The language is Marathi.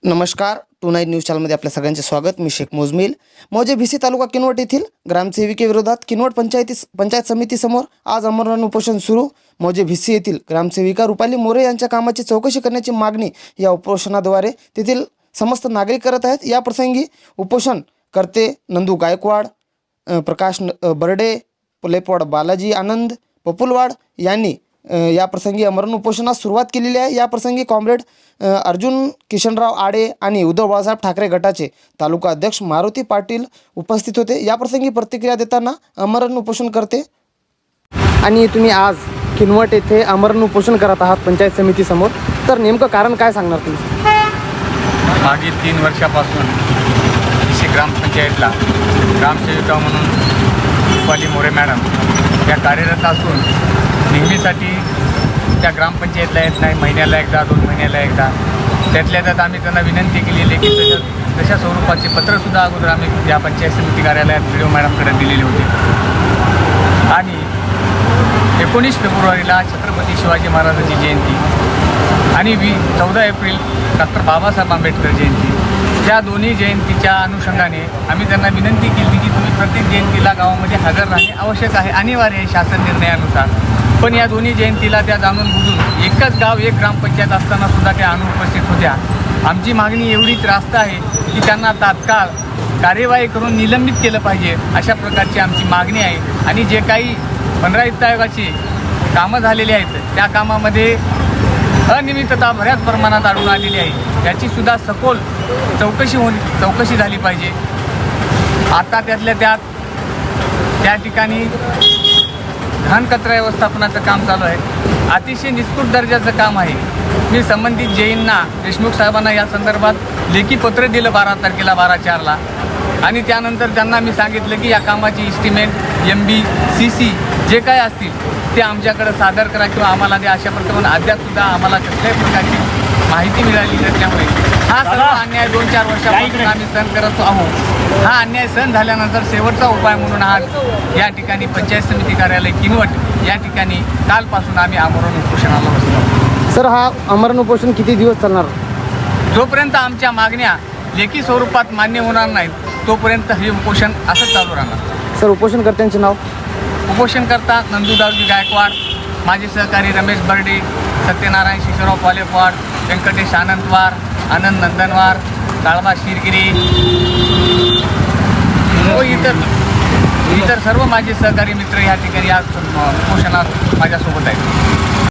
नमस्कार, टू नाईन न्यूज चॅनलमध्ये आपल्या सगळ्यांचे स्वागत। मी शेख मोजमिल। मौजे भिसी तालुका किनवट येथील ग्रामसेविकेविरोधात किनवट पंचायत समितीसमोर आज आमरण उपोषण सुरू। मौजे भिसी येथील ग्रामसेविका रुपाली मोरे यांच्या कामाची चौकशी करण्याची मागणी या उपोषणाद्वारे तेथील समस्त नागरिक करत आहेत। या प्रसंगी उपोषणकर्ते नंदू गायकवाड, प्रकाश बर्डे, लेपवाड बालाजी आनंद पपुलवाड यांनी या प्रसंगी आमरण उपोषणास सुरुवात केलेली आहे। या प्रसंगी कॉम्रेड अर्जुन किशनराव आडे आणि उद्धव बाळासाहेब ठाकरे गटाचे तालुका अध्यक्ष मारुती पाटील उपस्थित होते। या प्रसंगी प्रतिक्रिया देताना आमरण उपोषण करते आणि तुम्ही आज किनवट येथे आमरण उपोषण करत आहात पंचायत समिती समोर, तर नेमकं कारण काय सांगणार तुम्ही? मागील 3 वर्षापासून भिसी ग्रामपंचायतला ग्रामसेविका म्हणून रुपाली मोरे मॅडम या कार्यरत असून नेहमीसाठी त्या ग्रामपंचायतला येत नाही, महिन्याला एकदा 2 महिन्याला एकदा। त्यातल्या त्यात आम्ही त्यांना विनंती केलेली की तशा स्वरूपाचे पत्रसुद्धा अगोदर आम्ही या पंचायत समिती कार्यालयात व्हिडिओ मॅडमकडे दिलेले होते। आणि 19 फेब्रुवारीला छत्रपती शिवाजी महाराजांची जयंती आणि 14 एप्रिल डॉक्टर बाबासाहेब आंबेडकर जयंती, या दोन्ही जयंतीच्या अनुषंगाने आम्ही त्यांना विनंती केली की तुम्ही प्रत्येक जयंतीला गावामध्ये हजर राहणे आवश्यक आहे, अनिवार्य आहे शासन निर्णयानुसार। पण या दोन्ही जयंतीला त्या जाणून बुजून एकच गाव एक ग्रामपंचायत असताना सुद्धा त्या अनुपस्थित होत्या। आमची मागणी एवढीच रास्त आहे की त्यांना तात्काळ कार्यवाही करून निलंबित केलं पाहिजे, अशा प्रकारची आमची मागणी आहे। आणि जे काही 15 वित्त आयोगाची कामं झालेली आहेत त्या कामामध्ये अनियमितता बऱ्याच प्रमाणात आढळून आलेली आहे, याचीसुद्धा सखोल चौकशी झाली पाहिजे। आता त्यातल्या त्यात त्या ठिकाणी घनकचरा व्यवस्थापनाचं काम चालू आहे, अतिशय निष्कृत दर्जाचं काम आहे। मी संबंधित जैनना देशमुख साहेबांना या संदर्भात लेखी पत्र दिलं 12 तारखेला 12/4ला, आणि त्यानंतर त्यांना मी सांगितलं की या कामाची इस्टिमेट MB CC जे काय असतील ते आमच्याकडे सादर करा किंवा आम्हाला द्या। अशा प्रकारे अद्यापसुद्धा आम्हाला कसल्याही प्रकारची माहिती मिळाली नसल्यामुळे हा सर्व अन्याय 2-4 वर्षापासून आम्ही सहन करत आहोत। हा अन्याय सहन झाल्यानंतर शेवटचा उपाय म्हणून आज या ठिकाणी पंचायत समिती कार्यालय किनवट या ठिकाणी कालपासून आम्ही आमरण उपोषणाला बसलो। सर, हा आमरण उपोषण किती दिवस चालणार? जोपर्यंत आमच्या मागण्या लेखी स्वरूपात मान्य होणार नाहीत तोपर्यंत हे उपोषण असं चालू राहणार। सर, उपोषणकर्त्यांचे नाव? उपोषणकर्ता नंदू गायकवाड, माझे सहकारी रमेश बर्डे, सत्यनारायण शिशराव पालेपवाड, व्यंकटेश आनंदवार, आनंद नंदनवार, काळबा शिरगिरी व इतर सर्व माझे सहकारी मित्र या ठिकाणी आज उपोषणात माझ्यासोबत आहेत।